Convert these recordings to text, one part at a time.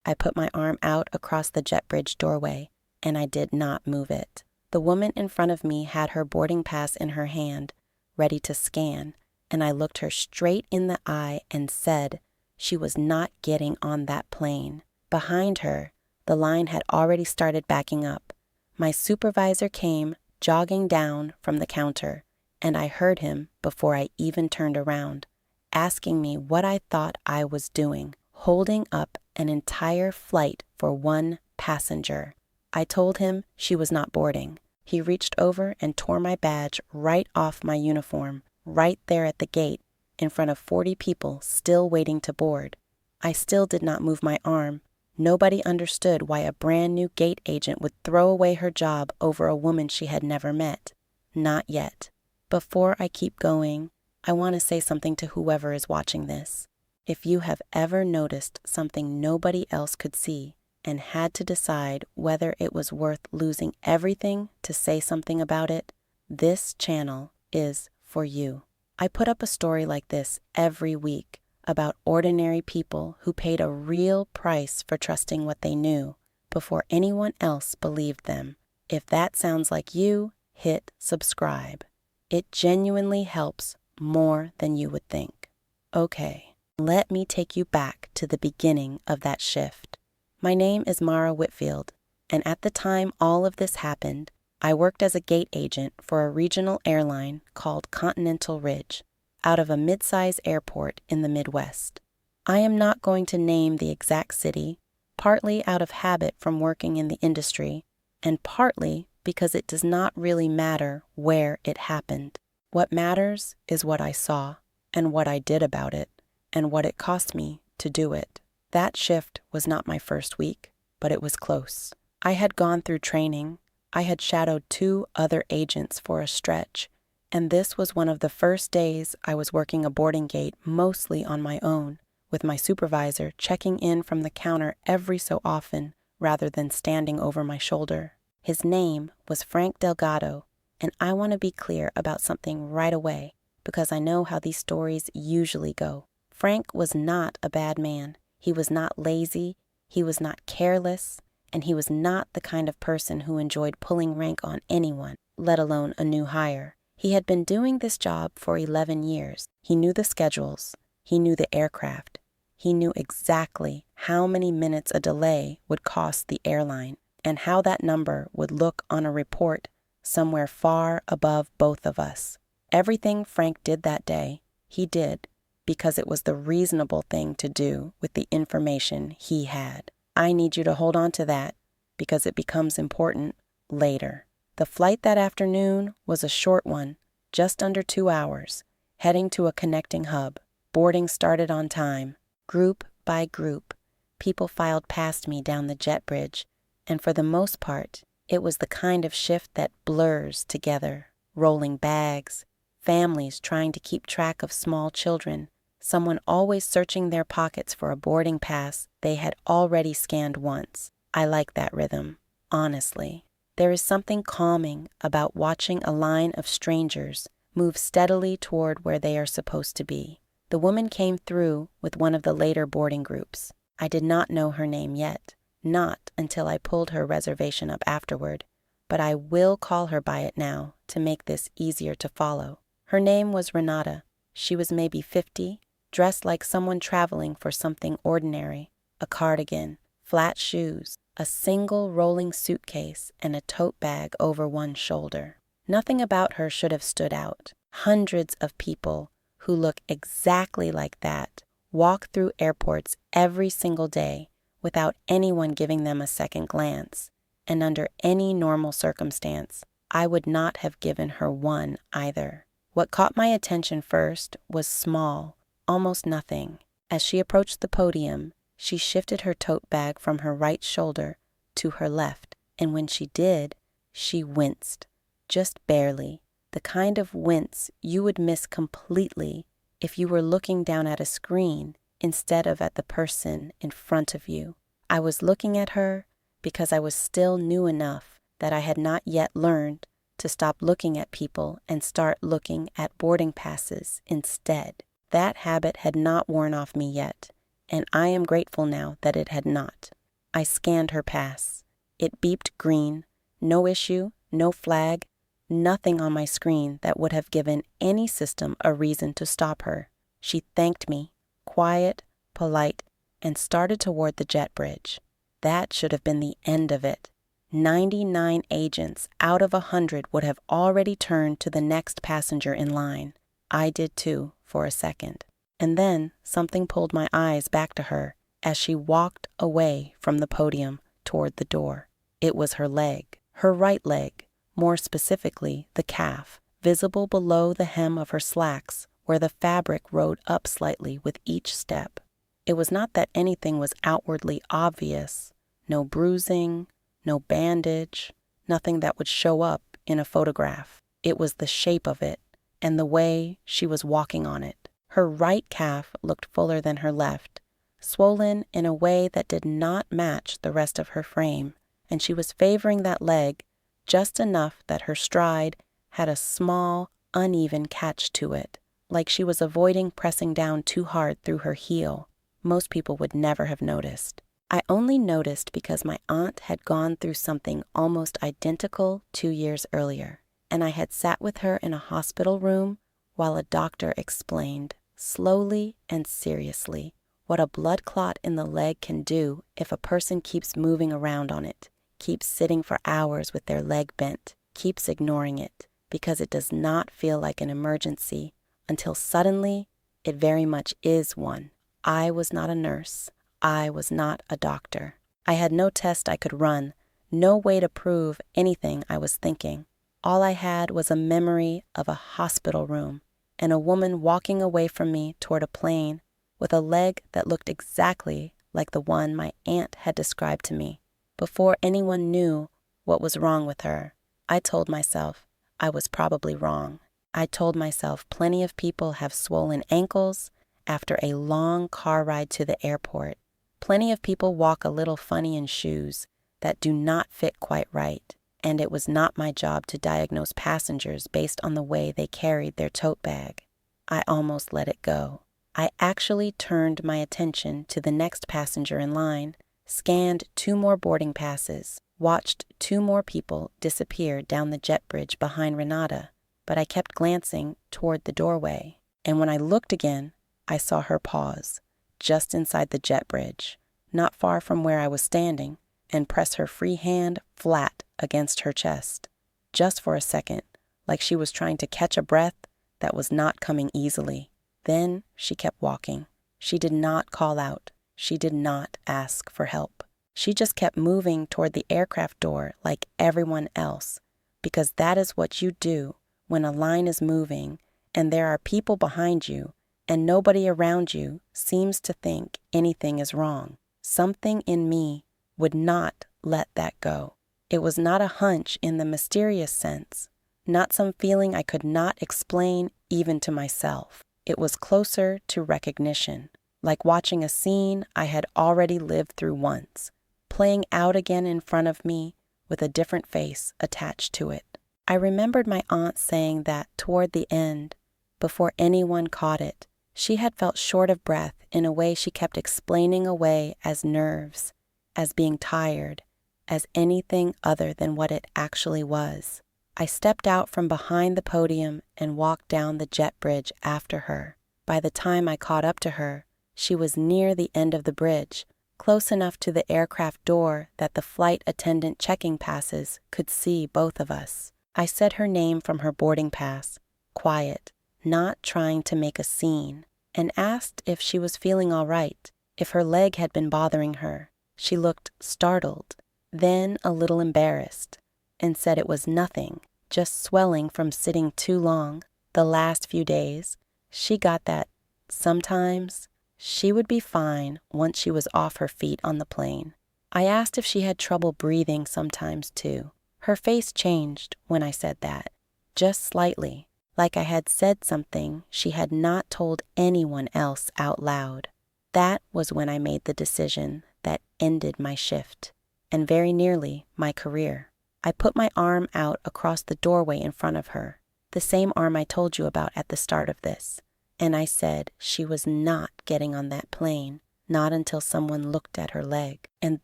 I put my arm out across the jet bridge doorway, and I did not move it. The woman in front of me had her boarding pass in her hand, ready to scan, and I looked her straight in the eye and said she was not getting on that plane. Behind her, the line had already started backing up. My supervisor came jogging down from the counter, and I heard him before I even turned around, asking me what I thought I was doing, holding up an entire flight for one passenger. I told him she was not boarding. He reached over and tore my badge right off my uniform, right there at the gate, in front of 40 people still waiting to board. I still did not move my arm. Nobody understood why a brand new gate agent would throw away her job over a woman she had never met. Not yet. Before I keep going, I want to say something to whoever is watching this. If you have ever noticed something nobody else could see and had to decide whether it was worth losing everything to say something about it, this channel is for you. I put up a story like this every week about ordinary people who paid a real price for trusting what they knew before anyone else believed them. If that sounds like you, hit subscribe. It genuinely helps more than you would think. Okay, let me take you back to the beginning of that shift. My name is Mara Whitfield, and at the time all of this happened, I worked as a gate agent for a regional airline called Continental Ridge, out of a mid-size airport in the Midwest. I am not going to name the exact city, partly out of habit from working in the industry, and partly because it does not really matter where it happened. What matters is what I saw, and what I did about it, and what it cost me to do it. That shift was not my first week, but it was close. I had gone through training. I had shadowed 2 other agents for a stretch, and this was one of the first days I was working a boarding gate mostly on my own, with my supervisor checking in from the counter every so often rather than standing over my shoulder. His name was Frank Delgado, and I want to be clear about something right away because I know how these stories usually go. Frank was not a bad man. He was not lazy, he was not careless, and he was not the kind of person who enjoyed pulling rank on anyone, let alone a new hire. He had been doing this job for 11 years. He knew the schedules. He knew the aircraft. He knew exactly how many minutes a delay would cost the airline and how that number would look on a report somewhere far above both of us. Everything Frank did that day, he did because it was the reasonable thing to do with the information he had. I need you to hold on to that because it becomes important later. The flight that afternoon was a short one, just under 2 hours, heading to a connecting hub. Boarding started on time. Group by group, people filed past me down the jet bridge, and for the most part, it was the kind of shift that blurs together. Rolling bags, families trying to keep track of small children, someone always searching their pockets for a boarding pass they had already scanned once. I like that rhythm, honestly. There is something calming about watching a line of strangers move steadily toward where they are supposed to be. The woman came through with one of the later boarding groups. I did not know her name yet, not until I pulled her reservation up afterward, but I will call her by it now to make this easier to follow. Her name was Renata. She was maybe 50, dressed like someone traveling for something ordinary, a cardigan, flat shoes, a single rolling suitcase, and a tote bag over one shoulder. Nothing about her should have stood out. Hundreds of people who look exactly like that walk through airports every single day without anyone giving them a second glance, and under any normal circumstance, I would not have given her one either. What caught my attention first was small, almost nothing. As she approached the podium, she shifted her tote bag from her right shoulder to her left, and when she did, she winced, just barely, the kind of wince you would miss completely if you were looking down at a screen instead of at the person in front of you. I was looking at her because I was still new enough that I had not yet learned to stop looking at people and start looking at boarding passes instead. That habit had not worn off me yet, and I am grateful now that it had not. I scanned her pass. It beeped green, no issue, no flag, nothing on my screen that would have given any system a reason to stop her. She thanked me, quiet, polite, and started toward the jet bridge. That should have been the end of it. 99 agents out of 100 would have already turned to the next passenger in line. I did too, for a second. And then something pulled my eyes back to her as she walked away from the podium toward the door. It was her leg, her right leg, more specifically the calf, visible below the hem of her slacks where the fabric rode up slightly with each step. It was not that anything was outwardly obvious, no bruising, no bandage, nothing that would show up in a photograph. It was the shape of it and the way she was walking on it. Her right calf looked fuller than her left, swollen in a way that did not match the rest of her frame, and she was favoring that leg just enough that her stride had a small, uneven catch to it, like she was avoiding pressing down too hard through her heel. Most people would never have noticed. I only noticed because my aunt had gone through something almost identical 2 years earlier, and I had sat with her in a hospital room while a doctor explained, slowly and seriously, what a blood clot in the leg can do if a person keeps moving around on it, keeps sitting for hours with their leg bent, keeps ignoring it, because it does not feel like an emergency until suddenly it very much is one. I was not a nurse. I was not a doctor. I had no test I could run, no way to prove anything I was thinking. All I had was a memory of a hospital room and a woman walking away from me toward a plane with a leg that looked exactly like the one my aunt had described to me. Before anyone knew what was wrong with her, I told myself I was probably wrong. I told myself plenty of people have swollen ankles after a long car ride to the airport. Plenty of people walk a little funny in shoes that do not fit quite right, and it was not my job to diagnose passengers based on the way they carried their tote bag. I almost let it go. I actually turned my attention to the next passenger in line, scanned 2 more boarding passes, watched 2 more people disappear down the jet bridge behind Renata, but I kept glancing toward the doorway, and when I looked again, I saw her pause, just inside the jet bridge, not far from where I was standing, and press her free hand flat against her chest, just for a second, like she was trying to catch a breath that was not coming easily. Then she kept walking. She did not call out. She did not ask for help. She just kept moving toward the aircraft door like everyone else, because that is what you do when a line is moving and there are people behind you and nobody around you seems to think anything is wrong. Something in me would not let that go. It was not a hunch in the mysterious sense, not some feeling I could not explain even to myself. It was closer to recognition, like watching a scene I had already lived through once, playing out again in front of me with a different face attached to it. I remembered my aunt saying that toward the end, before anyone caught it, she had felt short of breath in a way she kept explaining away as nerves, as being tired, as anything other than what it actually was. I stepped out from behind the podium and walked down the jet bridge after her. By the time I caught up to her, she was near the end of the bridge, close enough to the aircraft door that the flight attendant checking passes could see both of us. I said her name from her boarding pass, quiet, not trying to make a scene, and asked if she was feeling all right, if her leg had been bothering her. She looked startled, then a little embarrassed, and said it was nothing, just swelling from sitting too long. The last few days, she got that sometimes she would be fine once she was off her feet on the plane. I asked if she had trouble breathing sometimes too. Her face changed when I said that, just slightly, like I had said something she had not told anyone else out loud. That was when I made the decision that ended my shift, and very nearly my career. I put my arm out across the doorway in front of her, the same arm I told you about at the start of this, and I said she was not getting on that plane, not until someone looked at her leg. And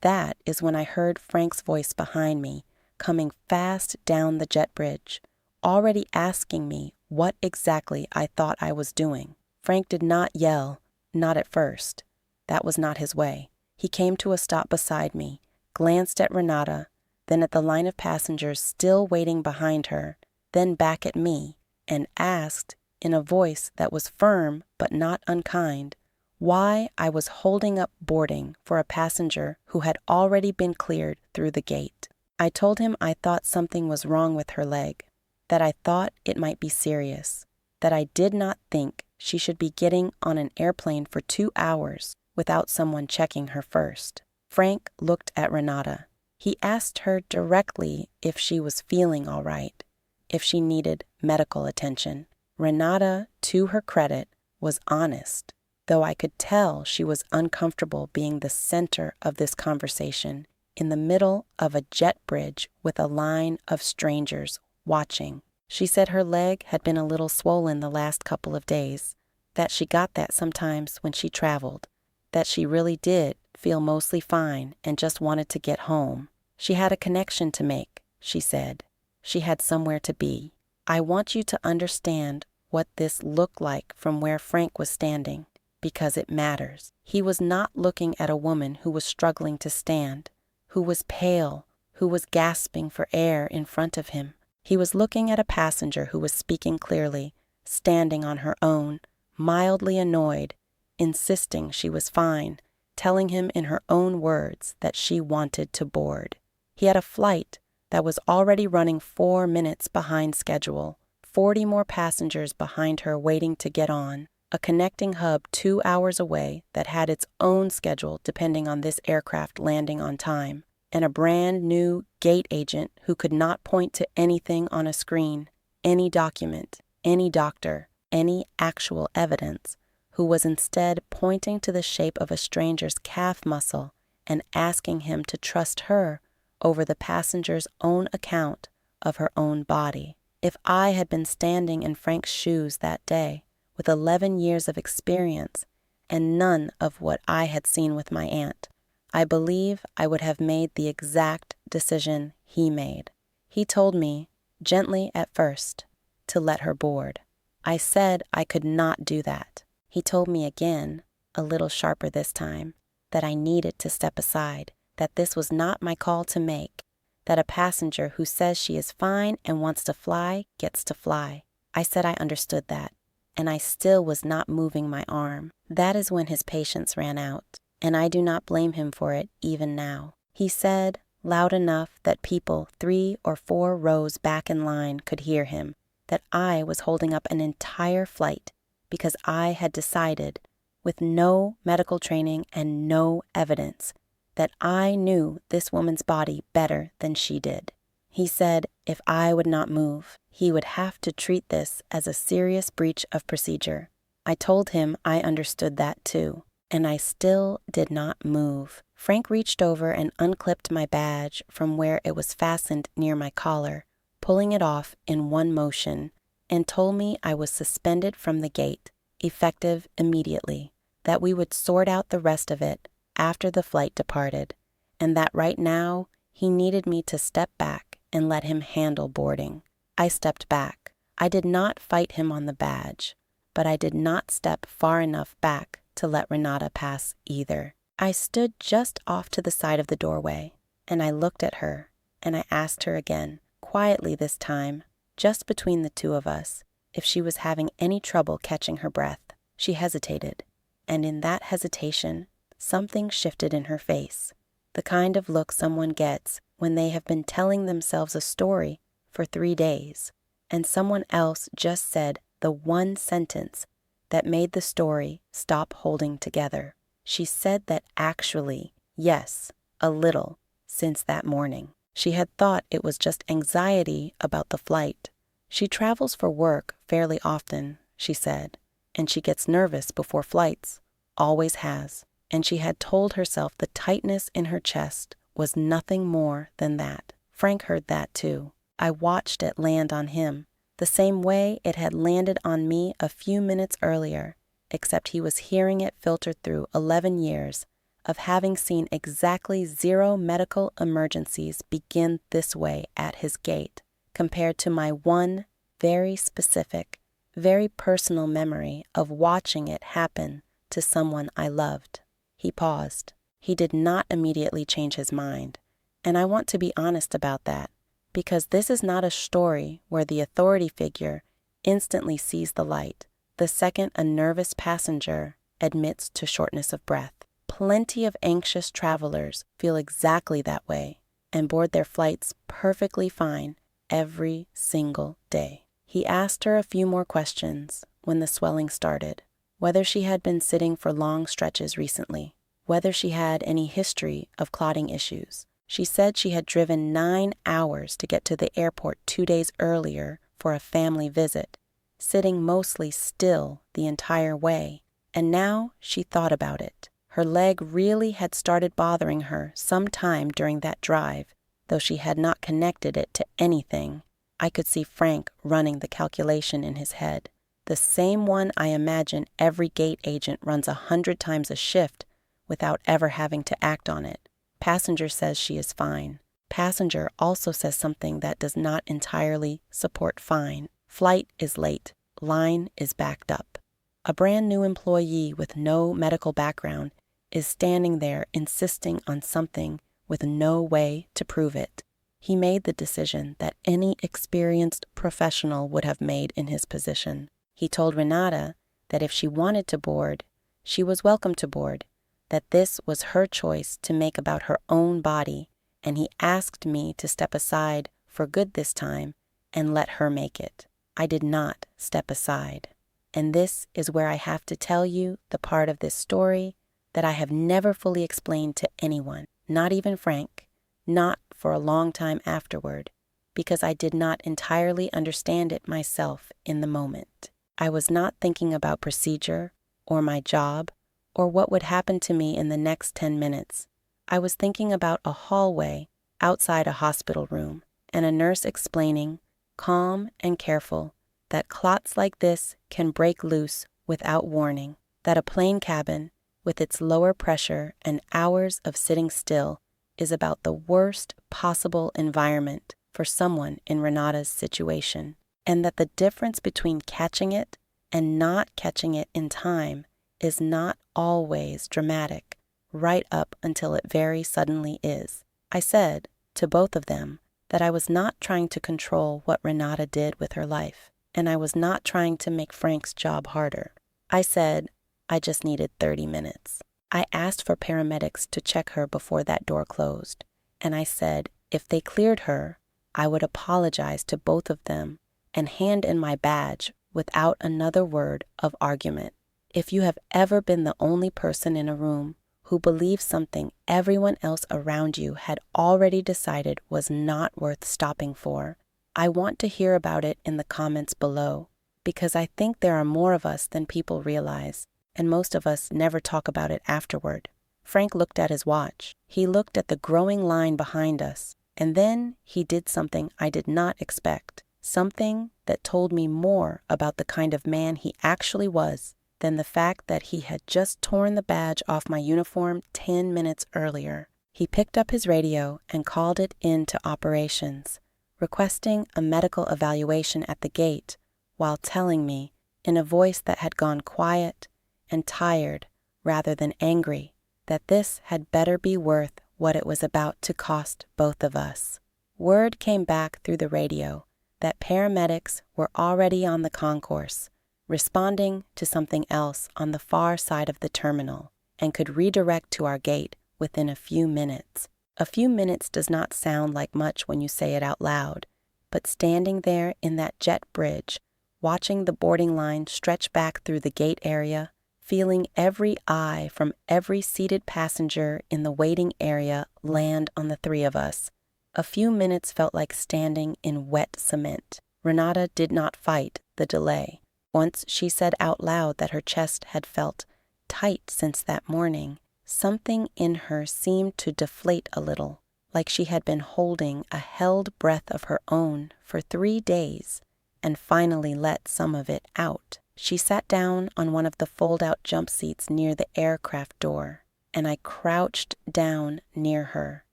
that is when I heard Frank's voice behind me, coming fast down the jet bridge, already asking me what exactly I thought I was doing. Frank did not yell, not at first. That was not his way. He came to a stop beside me, glanced at Renata, then at the line of passengers still waiting behind her, then back at me, and asked, in a voice that was firm but not unkind, why I was holding up boarding for a passenger who had already been cleared through the gate. I told him I thought something was wrong with her leg, that I thought it might be serious, that I did not think she should be getting on an airplane for 2 hours without someone checking her first. Frank looked at Renata. He asked her directly if she was feeling all right, if she needed medical attention. Renata, to her credit, was honest, though I could tell she was uncomfortable being the center of this conversation in the middle of a jet bridge with a line of strangers watching. She said her leg had been a little swollen the last couple of days, that she got that sometimes when she traveled, that she really did feel mostly fine and just wanted to get home. She had a connection to make, she said. She had somewhere to be. I want you to understand what this looked like from where Frank was standing, because it matters. He was not looking at a woman who was struggling to stand, who was pale, who was gasping for air in front of him. He was looking at a passenger who was speaking clearly, standing on her own, mildly annoyed, insisting she was fine, telling him in her own words that she wanted to board. He had a flight that was already running 4 minutes behind schedule, 40 more passengers behind her waiting to get on, a connecting hub 2 hours away that had its own schedule depending on this aircraft landing on time, and a brand new gate agent who could not point to anything on a screen, any document, any doctor, any actual evidence, who was instead pointing to the shape of a stranger's calf muscle and asking him to trust her over the passenger's own account of her own body. If I had been standing in Frank's shoes that day, with 11 years of experience and none of what I had seen with my aunt, I believe I would have made the exact decision he made. He told me, gently at first, to let her board. I said I could not do that. He told me again, a little sharper this time, that I needed to step aside, that this was not my call to make, that a passenger who says she is fine and wants to fly gets to fly. I said I understood that, and I still was not moving my arm. That is when his patience ran out, and I do not blame him for it even now. He said, loud enough that people 3 or 4 rows back in line could hear him, that I was holding up an entire flight because I had decided, with no medical training and no evidence, that I knew this woman's body better than she did. He said if I would not move, he would have to treat this as a serious breach of procedure. I told him I understood that too, and I still did not move. Frank reached over and unclipped my badge from where it was fastened near my collar, pulling it off in one motion, and told me I was suspended from the gate, effective immediately, that we would sort out the rest of it after the flight departed, and that right now he needed me to step back and let him handle boarding. I stepped back. I did not fight him on the badge, but I did not step far enough back to let Renata pass either. I stood just off to the side of the doorway, and I looked at her, and I asked her again, quietly this time, just between the two of us, if she was having any trouble catching her breath. She hesitated, and in that hesitation, something shifted in her face, the kind of look someone gets when they have been telling themselves a story for 3 days, and someone else just said the one sentence that made the story stop holding together. She said that actually, yes, a little, since that morning. She had thought it was just anxiety about the flight. She travels for work fairly often, she said, and she gets nervous before flights, always has. And she had told herself the tightness in her chest was nothing more than that. Frank heard that too. I watched it land on him, the same way it had landed on me a few minutes earlier, except he was hearing it filtered through 11 years of having seen exactly 0 medical emergencies begin this way at his gate, compared to my one very specific, very personal memory of watching it happen to someone I loved. He paused. He did not immediately change his mind, and I want to be honest about that, because this is not a story where the authority figure instantly sees the light the second a nervous passenger admits to shortness of breath. Plenty of anxious travelers feel exactly that way and board their flights perfectly fine every single day. He asked her a few more questions when the swelling started, whether she had been sitting for long stretches recently, whether she had any history of clotting issues. She said she had driven 9 hours to get to the airport 2 days earlier for a family visit, sitting mostly still the entire way, and now she thought about it. Her leg really had started bothering her sometime during that drive, though she had not connected it to anything. I could see Frank running the calculation in his head, the same one I imagine every gate agent runs 100 times a shift without ever having to act on it. Passenger says she is fine. Passenger also says something that does not entirely support fine. Flight is late. Line is backed up. A brand new employee with no medical background is standing there insisting on something with no way to prove it. He made the decision that any experienced professional would have made in his position. He told Renata that if she wanted to board, she was welcome to board, that this was her choice to make about her own body, and he asked me to step aside for good this time and let her make it. I did not step aside. And this is where I have to tell you the part of this story that I have never fully explained to anyone, not even Frank, not for a long time afterward, because I did not entirely understand it myself in the moment. I was not thinking about procedure or my job or what would happen to me in the next 10 minutes. I was thinking about a hallway outside a hospital room and a nurse explaining, calm and careful, that clots like this can break loose without warning, that a plane cabin with its lower pressure and hours of sitting still is about the worst possible environment for someone in Renata's situation, and that the difference between catching it and not catching it in time is not always dramatic, right up until it very suddenly is. I said to both of them that I was not trying to control what Renata did with her life, and I was not trying to make Frank's job harder. I said I just needed 30 minutes. I asked for paramedics to check her before that door closed, and I said if they cleared her, I would apologize to both of them and hand in my badge without another word of argument. If you have ever been the only person in a room who believes something everyone else around you had already decided was not worth stopping for, I want to hear about it in the comments below, because I think there are more of us than people realize, and most of us never talk about it afterward. Frank looked at his watch. He looked at the growing line behind us, and then he did something I did not expect, something that told me more about the kind of man he actually was than the fact that he had just torn the badge off my uniform 10 minutes earlier. He picked up his radio and called it into operations, requesting a medical evaluation at the gate while telling me, in a voice that had gone quiet and tired rather than angry, that this had better be worth what it was about to cost both of us. Word came back through the radio that paramedics were already on the concourse, responding to something else on the far side of the terminal, and could redirect to our gate within a few minutes. A few minutes does not sound like much when you say it out loud, but standing there in that jet bridge, watching the boarding line stretch back through the gate area, feeling every eye from every seated passenger in the waiting area land on the three of us, a few minutes felt like standing in wet cement. Renata did not fight the delay. Once she said out loud that her chest had felt tight since that morning. Something in her seemed to deflate a little, like she had been holding a held breath of her own for 3 days and finally let some of it out. She sat down on one of the fold-out jump seats near the aircraft door, and I crouched down near her,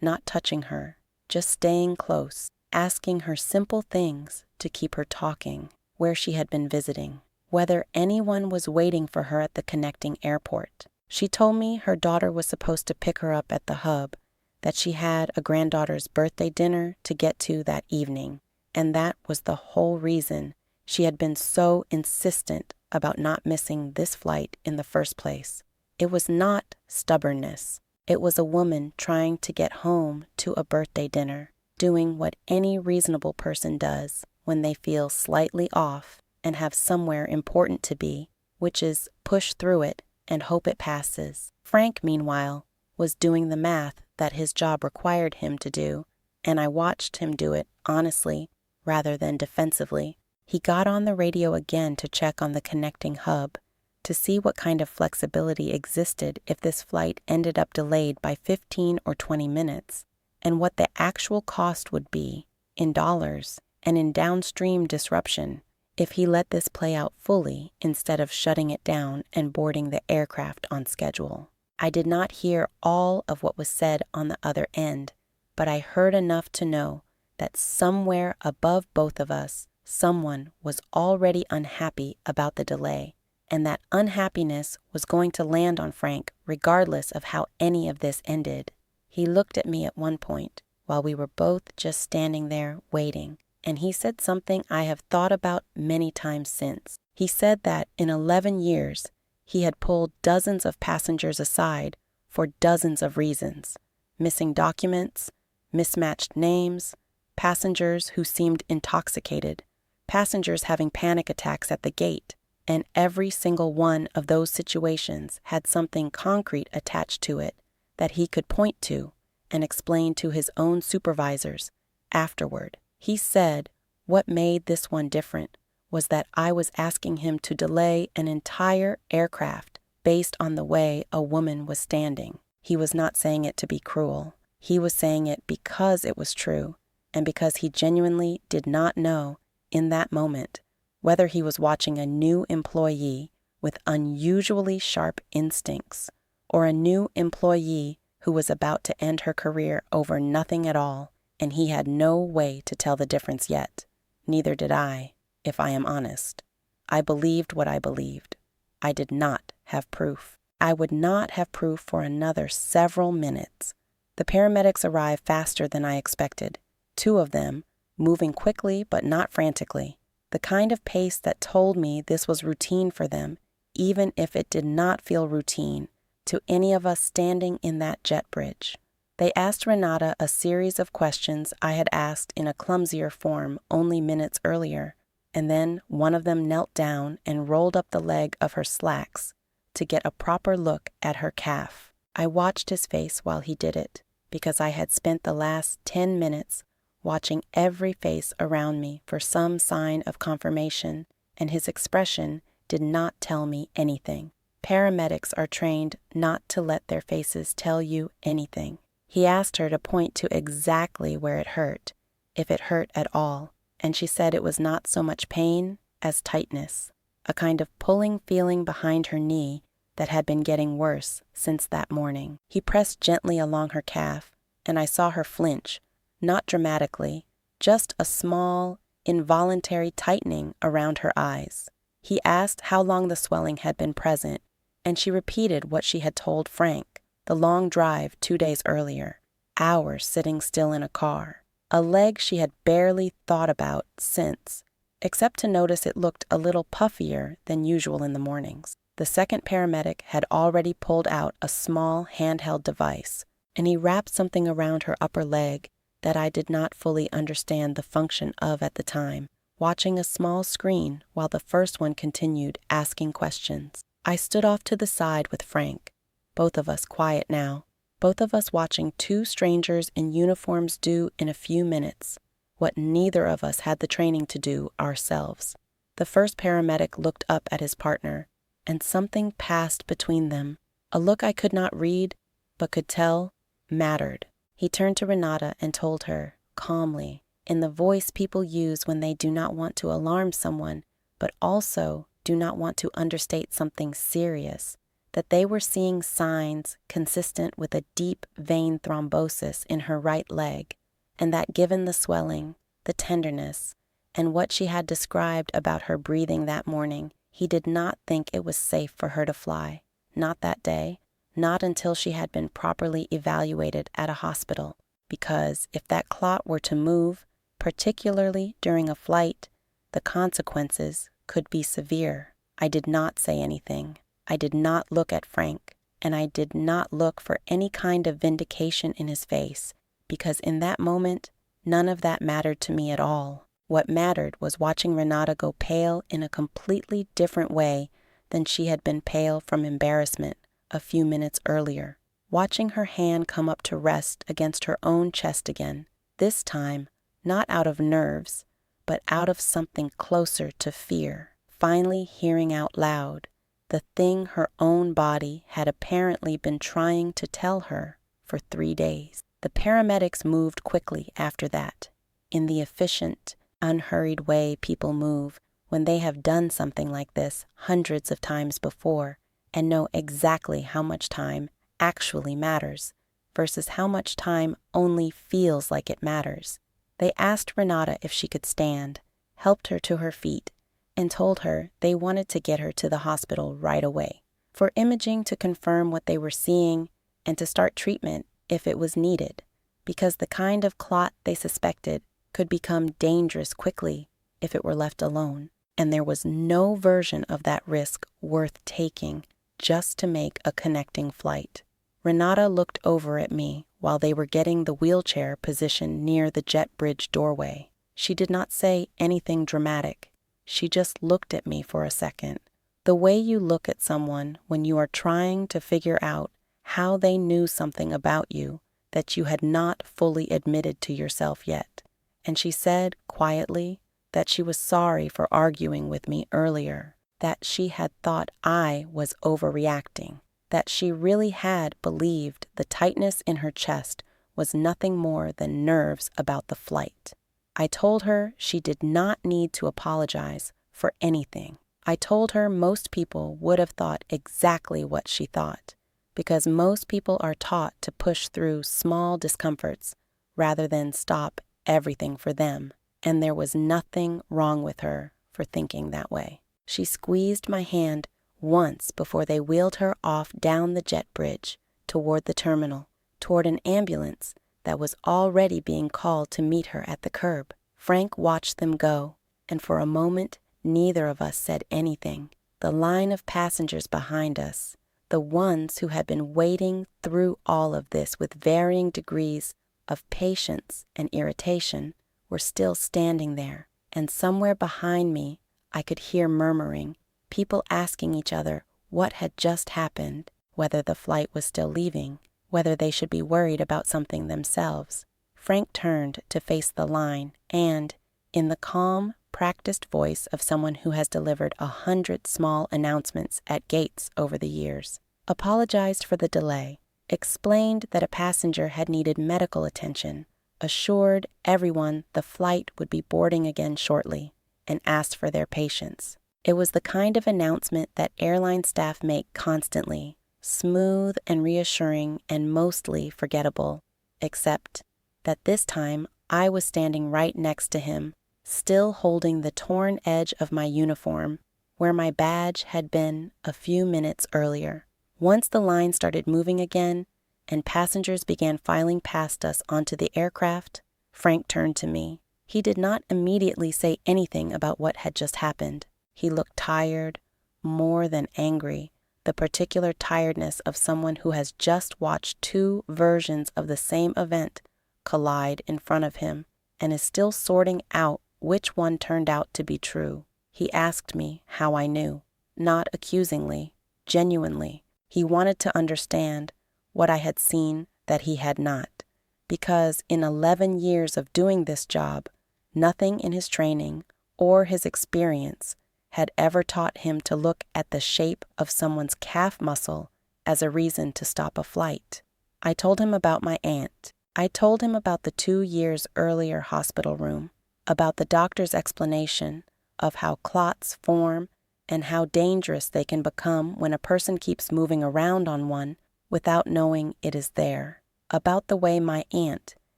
not touching her, just staying close, asking her simple things to keep her talking, where she had been visiting, whether anyone was waiting for her at the connecting airport. She told me her daughter was supposed to pick her up at the hub, that she had a granddaughter's birthday dinner to get to that evening, and that was the whole reason she had been so insistent about not missing this flight in the first place. It was not stubbornness. It was a woman trying to get home to a birthday dinner, doing what any reasonable person does when they feel slightly off and have somewhere important to be, which is push through it and hope it passes. Frank, meanwhile, was doing the math that his job required him to do, and I watched him do it honestly rather than defensively. He got on the radio again to check on the connecting hub, to see what kind of flexibility existed if this flight ended up delayed by 15 or 20 minutes, and what the actual cost would be, in dollars and in downstream disruption, if he let this play out fully instead of shutting it down and boarding the aircraft on schedule. I did not hear all of what was said on the other end, but I heard enough to know that somewhere above both of us, someone was already unhappy about the delay, and that unhappiness was going to land on Frank regardless of how any of this ended. He looked at me at one point while we were both just standing there waiting, and he said something I have thought about many times since. He said that in 11 years, he had pulled dozens of passengers aside for dozens of reasons: missing documents, mismatched names, passengers who seemed intoxicated, passengers having panic attacks at the gate, and every single one of those situations had something concrete attached to it that he could point to and explain to his own supervisors afterward. He said what made this one different was that I was asking him to delay an entire aircraft based on the way a woman was standing. He was not saying it to be cruel. He was saying it because it was true, and because he genuinely did not know in that moment whether he was watching a new employee with unusually sharp instincts or a new employee who was about to end her career over nothing at all, and he had no way to tell the difference yet. Neither did I, if I am honest. I believed what I believed. I did not have proof. I would not have proof for another several minutes. The paramedics arrived faster than I expected, 2 of them, moving quickly but not frantically, the kind of pace that told me this was routine for them, even if it did not feel routine to any of us standing in that jet bridge. They asked Renata a series of questions I had asked in a clumsier form only minutes earlier, and then one of them knelt down and rolled up the leg of her slacks to get a proper look at her calf. I watched his face while he did it, because I had spent the last 10 minutes watching every face around me for some sign of confirmation, and his expression did not tell me anything. Paramedics are trained not to let their faces tell you anything. He asked her to point to exactly where it hurt, if it hurt at all, and she said it was not so much pain as tightness, a kind of pulling feeling behind her knee that had been getting worse since that morning. He pressed gently along her calf, and I saw her flinch, not dramatically, just a small, involuntary tightening around her eyes. He asked how long the swelling had been present, and she repeated what she had told Frank, the long drive 2 days earlier, hours sitting still in a car, a leg she had barely thought about since, except to notice it looked a little puffier than usual in the mornings. The second paramedic had already pulled out a small handheld device, and he wrapped something around her upper leg that I did not fully understand the function of at the time, watching a small screen while the first one continued asking questions. I stood off to the side with Frank, both of us quiet now, both of us watching 2 strangers in uniforms do in a few minutes what neither of us had the training to do ourselves. The first paramedic looked up at his partner, and something passed between them, a look I could not read, but could tell mattered. He turned to Renata and told her, calmly, in the voice people use when they do not want to alarm someone, but also do not want to understate something serious, that they were seeing signs consistent with a deep vein thrombosis in her right leg, and that given the swelling, the tenderness, and what she had described about her breathing that morning, he did not think it was safe for her to fly. Not that day, not until she had been properly evaluated at a hospital, because if that clot were to move, particularly during a flight, the consequences could be severe. I did not say anything. I did not look at Frank, and I did not look for any kind of vindication in his face, because in that moment, none of that mattered to me at all. What mattered was watching Renata go pale in a completely different way than she had been pale from embarrassment a few minutes earlier. Watching her hand come up to rest against her own chest again, this time not out of nerves, but out of something closer to fear. Finally hearing out loud the thing her own body had apparently been trying to tell her for 3 days. The paramedics moved quickly after that, in the efficient, unhurried way people move when they have done something like this hundreds of times before and know exactly how much time actually matters versus how much time only feels like it matters. They asked Renata if she could stand, helped her to her feet, and told her they wanted to get her to the hospital right away for imaging to confirm what they were seeing and to start treatment if it was needed, because the kind of clot they suspected could become dangerous quickly if it were left alone, and there was no version of that risk worth taking just to make a connecting flight. Renata looked over at me while they were getting the wheelchair positioned near the jet bridge doorway. She did not say anything dramatic. She just looked at me for a second, the way you look at someone when you are trying to figure out how they knew something about you that you had not fully admitted to yourself yet. And she said quietly that she was sorry for arguing with me earlier, that she had thought I was overreacting, that she really had believed the tightness in her chest was nothing more than nerves about the flight. I told her she did not need to apologize for anything. I told her most people would have thought exactly what she thought, because most people are taught to push through small discomforts rather than stop everything for them, and there was nothing wrong with her for thinking that way. She squeezed my hand once before they wheeled her off down the jet bridge toward the terminal, toward an ambulance that was already being called to meet her at the curb. Frank watched them go, and for a moment neither of us said anything. The line of passengers behind us, the ones who had been waiting through all of this with varying degrees of patience and irritation, were still standing there, and somewhere behind me I could hear murmuring, people asking each other what had just happened, whether the flight was still leaving, whether they should be worried about something themselves. Frank turned to face the line and, in the calm, practiced voice of someone who has delivered 100 small announcements at gates over the years, apologized for the delay, explained that a passenger had needed medical attention, assured everyone the flight would be boarding again shortly, and asked for their patience. It was the kind of announcement that airline staff make constantly, smooth and reassuring and mostly forgettable, except that this time I was standing right next to him, still holding the torn edge of my uniform, where my badge had been a few minutes earlier. Once the line started moving again, and passengers began filing past us onto the aircraft, Frank turned to me. He did not immediately say anything about what had just happened. He looked tired, more than angry, the particular tiredness of someone who has just watched 2 versions of the same event collide in front of him and is still sorting out which one turned out to be true. He asked me how I knew, not accusingly, genuinely. He wanted to understand what I had seen that he had not, because in 11 years of doing this job, nothing in his training or his experience had ever taught him to look at the shape of someone's calf muscle as a reason to stop a flight. I told him about my aunt. I told him about the 2 years earlier hospital room, about the doctor's explanation of how clots form and how dangerous they can become when a person keeps moving around on one without knowing it is there. About the way my aunt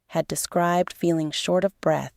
had described feeling short of breath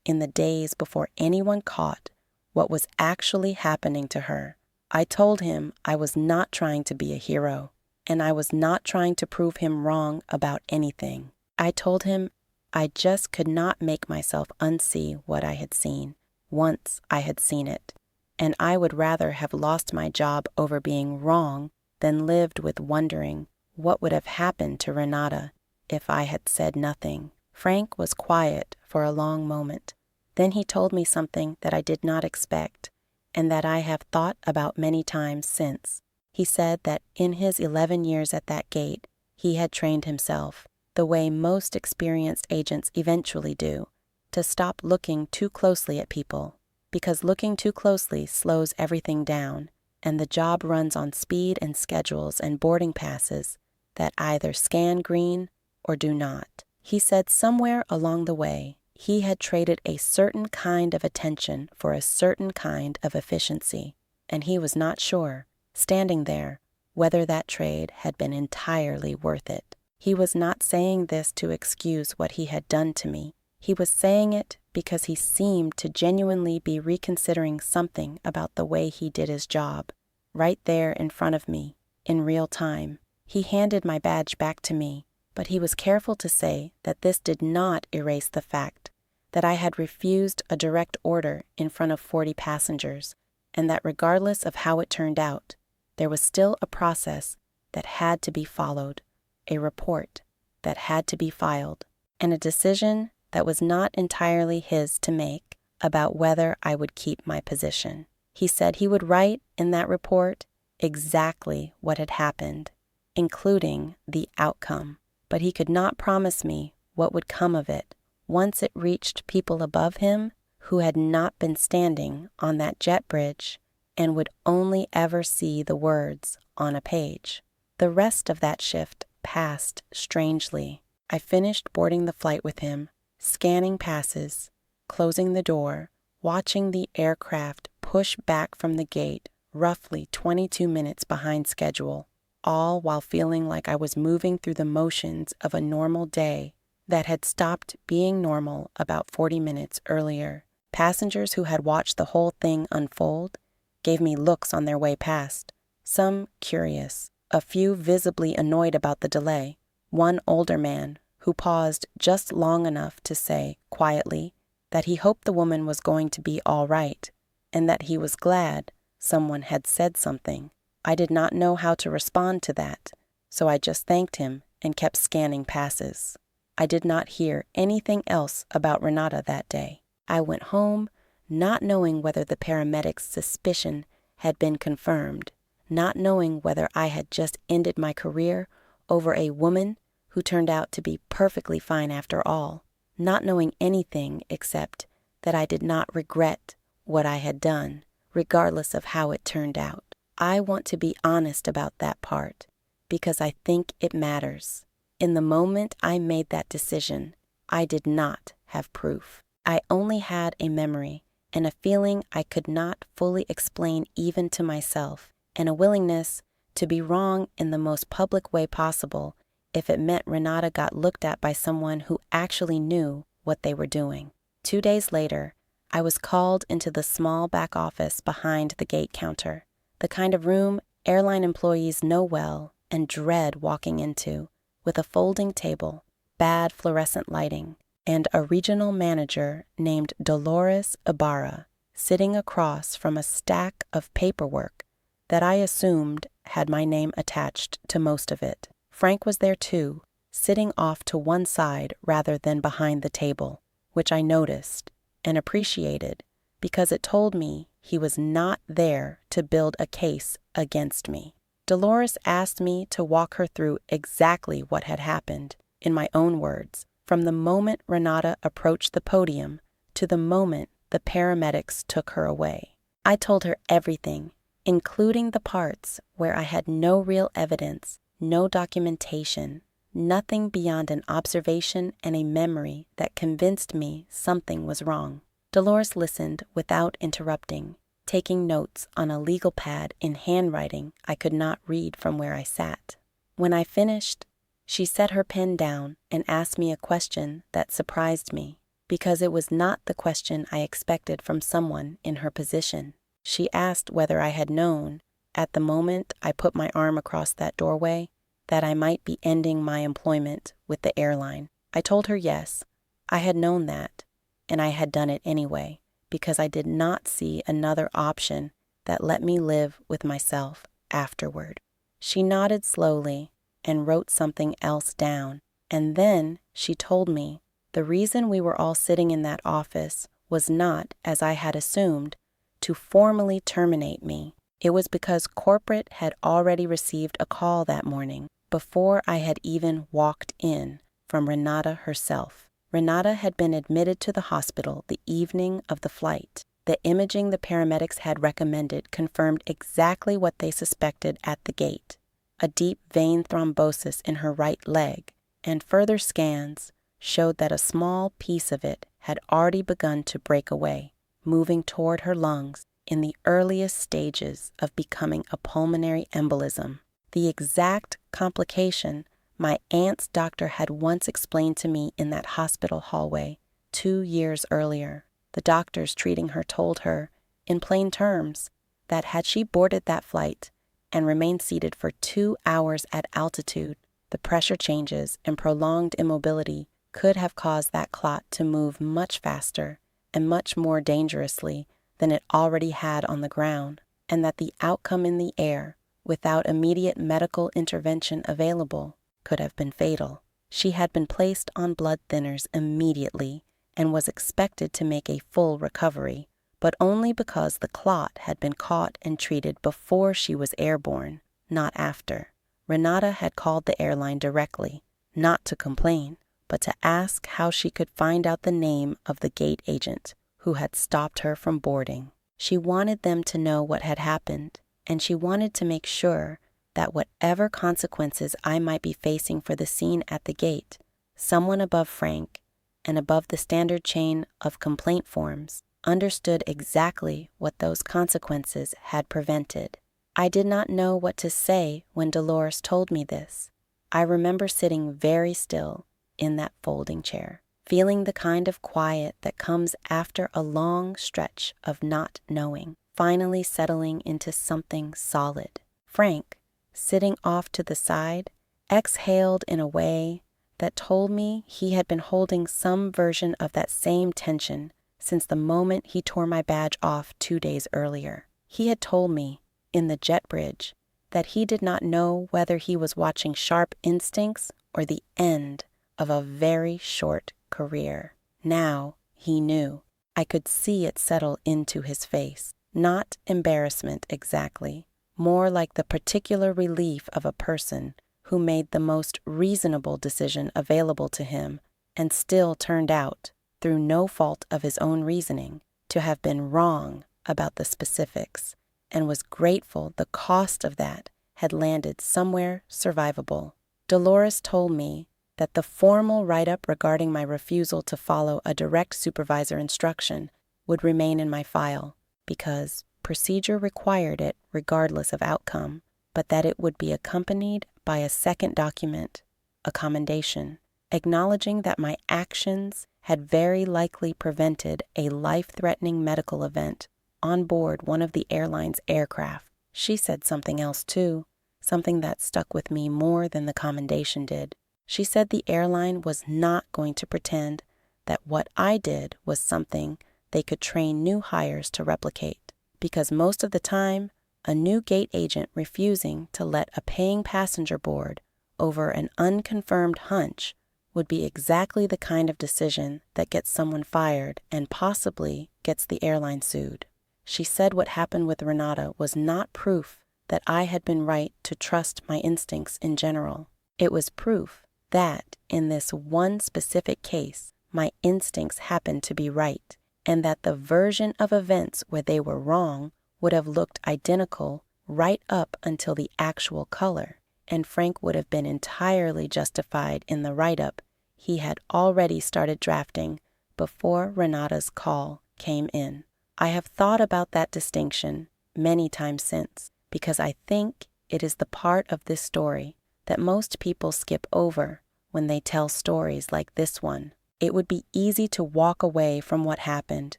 in the days before anyone caught what was actually happening to her. I told him I was not trying to be a hero, and I was not trying to prove him wrong about anything. I told him I just could not make myself unsee what I had seen, once I had seen it, and I would rather have lost my job over being wrong than lived with wondering what would have happened to Renata if I had said nothing. Frank was quiet for a long moment. Then he told me something that I did not expect, and that I have thought about many times since. He said that in his 11 years at that gate, he had trained himself, the way most experienced agents eventually do, to stop looking too closely at people, because looking too closely slows everything down, and the job runs on speed and schedules and boarding passes that either scan green or do not. He said somewhere along the way, he had traded a certain kind of attention for a certain kind of efficiency, and he was not sure, standing there, whether that trade had been entirely worth it. He was not saying this to excuse what he had done to me. He was saying it because he seemed to genuinely be reconsidering something about the way he did his job, right there in front of me, in real time. He handed my badge back to me, but he was careful to say that this did not erase the fact that I had refused a direct order in front of 40 passengers, and that regardless of how it turned out, there was still a process that had to be followed, a report that had to be filed, and a decision that was not entirely his to make about whether I would keep my position. He said he would write in that report exactly what had happened, including the outcome, but he could not promise me what would come of it once it reached people above him who had not been standing on that jet bridge and would only ever see the words on a page. The rest of that shift passed strangely. I finished boarding the flight with him, scanning passes, closing the door, watching the aircraft push back from the gate roughly 22 minutes behind schedule, all while feeling like I was moving through the motions of a normal day that had stopped being normal about 40 minutes earlier. Passengers who had watched the whole thing unfold gave me looks on their way past, some curious, a few visibly annoyed about the delay. One older man who paused just long enough to say, quietly, that he hoped the woman was going to be all right, and that he was glad someone had said something. I did not know how to respond to that, so I just thanked him and kept scanning passes. I did not hear anything else about Renata that day. I went home not knowing whether the paramedics' suspicion had been confirmed, not knowing whether I had just ended my career over a woman who turned out to be perfectly fine after all, not knowing anything except that I did not regret what I had done, regardless of how it turned out. I want to be honest about that part, because I think it matters. In the moment I made that decision, I did not have proof. I only had a memory and a feeling I could not fully explain even to myself, and a willingness to be wrong in the most public way possible if it meant Renata got looked at by someone who actually knew what they were doing. 2 days later, I was called into the small back office behind the gate counter, the kind of room airline employees know well and dread walking into, with a folding table, bad fluorescent lighting, and a regional manager named Dolores Ibarra sitting across from a stack of paperwork that I assumed had my name attached to most of it. Frank was there too, sitting off to one side rather than behind the table, which I noticed and appreciated because it told me he was not there to build a case against me. Dolores asked me to walk her through exactly what had happened, in my own words, from the moment Renata approached the podium to the moment the paramedics took her away. I told her everything, including the parts where I had no real evidence, no documentation, nothing beyond an observation and a memory that convinced me something was wrong. Dolores listened without interrupting, taking notes on a legal pad in handwriting I could not read from where I sat. When I finished, she set her pen down and asked me a question that surprised me, because it was not the question I expected from someone in her position. She asked whether I had known, at the moment I put my arm across that doorway, that I might be ending my employment with the airline. I told her yes, I had known that, and I had done it anyway, because I did not see another option that let me live with myself afterward. She nodded slowly and wrote something else down, and then she told me the reason we were all sitting in that office was not, as I had assumed, to formally terminate me. It was because corporate had already received a call that morning, before I had even walked in, from Renata herself. Renata had been admitted to the hospital the evening of the flight. The imaging the paramedics had recommended confirmed exactly what they suspected at the gate: a deep vein thrombosis in her right leg, and further scans showed that a small piece of it had already begun to break away, moving toward her lungs in the earliest stages of becoming a pulmonary embolism. The exact complication my aunt's doctor had once explained to me in that hospital hallway 2 years earlier. The doctors treating her told her, in plain terms, that had she boarded that flight and remained seated for 2 hours at altitude, the pressure changes and prolonged immobility could have caused that clot to move much faster and much more dangerously than it already had on the ground, and that the outcome in the air, without immediate medical intervention available, could have been fatal. She had been placed on blood thinners immediately and was expected to make a full recovery, but only because the clot had been caught and treated before she was airborne, not after. Renata had called the airline directly, not to complain, but to ask how she could find out the name of the gate agent who had stopped her from boarding. She wanted them to know what had happened, and she wanted to make sure that whatever consequences I might be facing for the scene at the gate, someone above Frank and above the standard chain of complaint forms understood exactly what those consequences had prevented. I did not know what to say when Dolores told me this. I remember sitting very still in that folding chair, feeling the kind of quiet that comes after a long stretch of not knowing, finally settling into something solid. Frank, sitting off to the side, exhaled in a way that told me he had been holding some version of that same tension since the moment he tore my badge off 2 days earlier. He had told me, in the jet bridge, that he did not know whether he was watching Sharp Instincts or the end of a very short career. Now he knew. I could see it settle into his face. Not embarrassment exactly, more like the particular relief of a person who made the most reasonable decision available to him and still turned out, through no fault of his own reasoning, to have been wrong about the specifics, and was grateful the cost of that had landed somewhere survivable. Dolores told me that the formal write-up regarding my refusal to follow a direct supervisor instruction would remain in my file, because procedure required it regardless of outcome, but that it would be accompanied by a second document, a commendation, acknowledging that my actions had very likely prevented a life-threatening medical event on board one of the airline's aircraft. She said something else too, something that stuck with me more than the commendation did. She said the airline was not going to pretend that what I did was something they could train new hires to replicate, because most of the time, a new gate agent refusing to let a paying passenger board over an unconfirmed hunch would be exactly the kind of decision that gets someone fired and possibly gets the airline sued. She said what happened with Renata was not proof that I had been right to trust my instincts in general. It was proof that, in this one specific case, my instincts happened to be right, and that the version of events where they were wrong would have looked identical right up until the actual color, and Frank would have been entirely justified in the write-up he had already started drafting before Renata's call came in. I have thought about that distinction many times since, because I think it is the part of this story that most people skip over when they tell stories like this one. It would be easy to walk away from what happened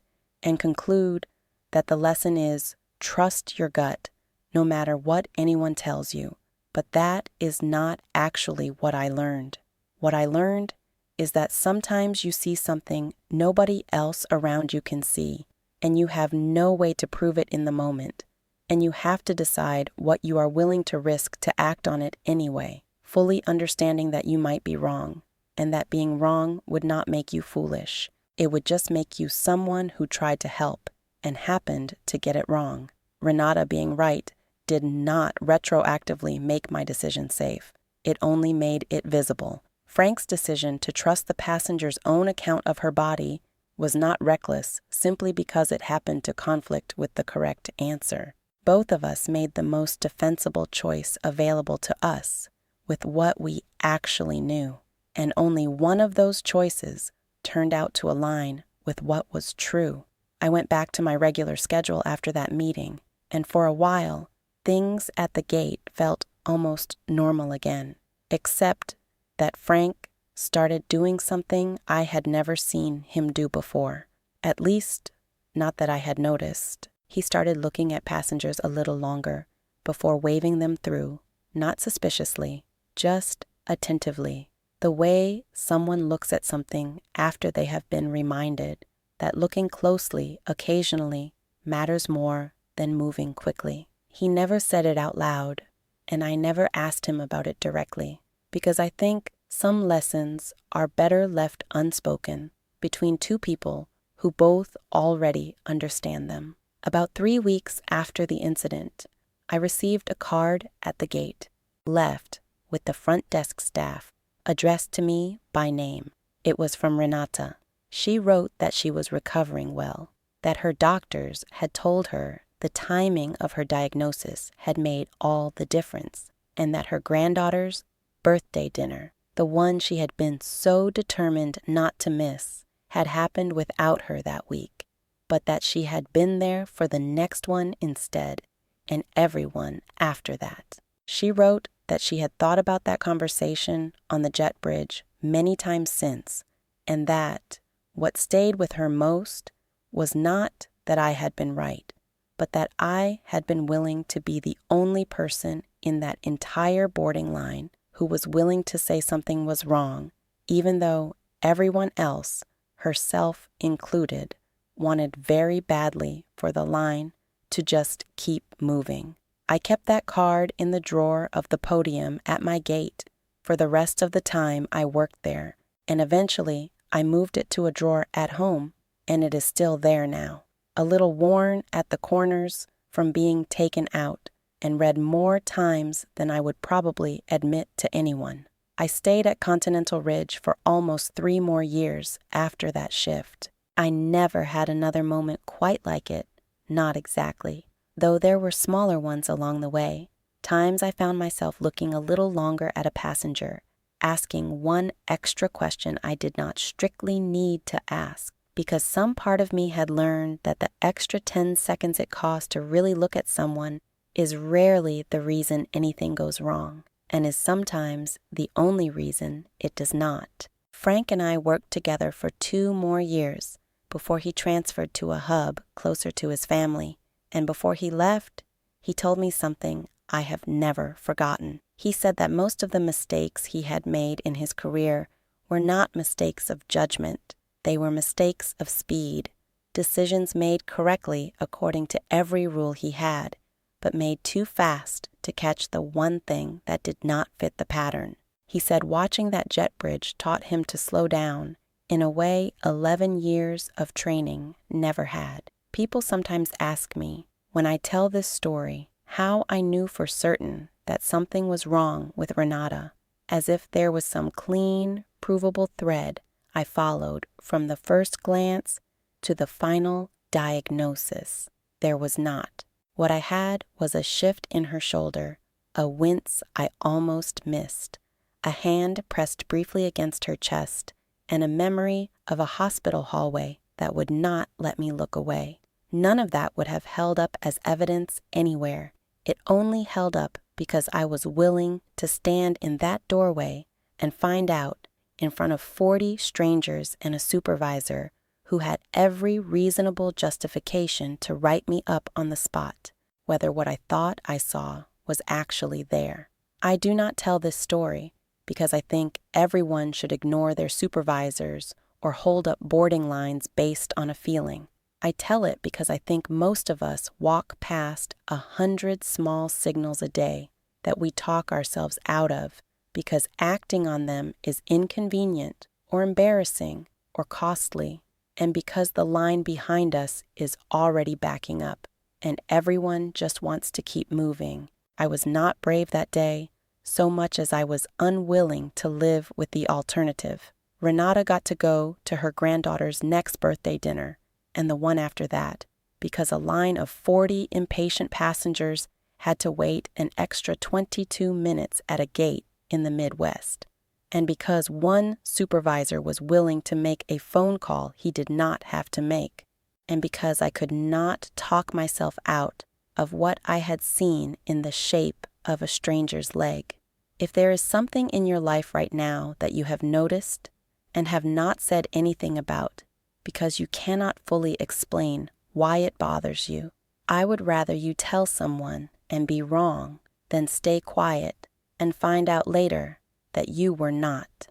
and conclude that the lesson is trust your gut, no matter what anyone tells you. But that is not actually what I learned. What I learned is that sometimes you see something nobody else around you can see, and you have no way to prove it in the moment, and you have to decide what you are willing to risk to act on it anyway, fully understanding that you might be wrong, and that being wrong would not make you foolish. It would just make you someone who tried to help and happened to get it wrong. Renata being right did not retroactively make my decision safe. It only made it visible. Frank's decision to trust the passenger's own account of her body was not reckless simply because it happened to conflict with the correct answer. Both of us made the most defensible choice available to us with what we actually knew, and only one of those choices turned out to align with what was true. I went back to my regular schedule after that meeting, and for a while, things at the gate felt almost normal again, except that Frank started doing something I had never seen him do before. At least, not that I had noticed. He started looking at passengers a little longer before waving them through, not suspiciously, just attentively. The way someone looks at something after they have been reminded that looking closely occasionally matters more than moving quickly. He never said it out loud, and I never asked him about it directly, because I think some lessons are better left unspoken between two people who both already understand them. About 3 weeks after the incident, I received a card at the gate, left with the front desk staff, addressed to me by name. It was from Renata. She wrote that she was recovering well, that her doctors had told her the timing of her diagnosis had made all the difference, and that her granddaughter's birthday dinner, the one she had been so determined not to miss, had happened without her that week, but that she had been there for the next one instead, and everyone after that. She wrote that she had thought about that conversation on the jet bridge many times since, and that what stayed with her most was not that I had been right, but that I had been willing to be the only person in that entire boarding line who was willing to say something was wrong, even though everyone else, herself included, wanted very badly for the line to just keep moving. I kept that card in the drawer of the podium at my gate for the rest of the time I worked there, and eventually I moved it to a drawer at home, and it is still there now, a little worn at the corners from being taken out, and read more times than I would probably admit to anyone. I stayed at Continental Ridge for almost 3 more years after that shift. I never had another moment quite like it, not exactly, though there were smaller ones along the way. Times I found myself looking a little longer at a passenger, asking one extra question I did not strictly need to ask, because some part of me had learned that the extra 10 seconds it costs to really look at someone is rarely the reason anything goes wrong, and is sometimes the only reason it does not. Frank and I worked together for 2 more years before he transferred to a hub closer to his family, and before he left, he told me something I have never forgotten. He said that most of the mistakes he had made in his career were not mistakes of judgment. They were mistakes of speed, decisions made correctly according to every rule he had, but made too fast to catch the one thing that did not fit the pattern. He said watching that jet bridge taught him to slow down in a way 11 years of training never had. People sometimes ask me, when I tell this story, how I knew for certain that something was wrong with Renata, as if there was some clean, provable thread I followed from the first glance to the final diagnosis. There was not. What I had was a shift in her shoulder, a wince I almost missed, a hand pressed briefly against her chest, and a memory of a hospital hallway that would not let me look away. None of that would have held up as evidence anywhere. It only held up because I was willing to stand in that doorway and find out, in front of 40 strangers and a supervisor who had every reasonable justification to write me up on the spot, whether what I thought I saw was actually there. I do not tell this story because I think everyone should ignore their supervisors or hold up boarding lines based on a feeling. I tell it because I think most of us walk past 100 small signals a day that we talk ourselves out of because acting on them is inconvenient or embarrassing or costly, and because the line behind us is already backing up and everyone just wants to keep moving. I was not brave that day, so much as I was unwilling to live with the alternative. Renata got to go to her granddaughter's next birthday dinner, and the one after that, because a line of 40 impatient passengers had to wait an extra 22 minutes at a gate in the Midwest, and because one supervisor was willing to make a phone call he did not have to make, and because I could not talk myself out of what I had seen in the shape of a stranger's leg. If there is something in your life right now that you have noticed and have not said anything about because you cannot fully explain why it bothers you, I would rather you tell someone and be wrong than stay quiet and find out later that you were not.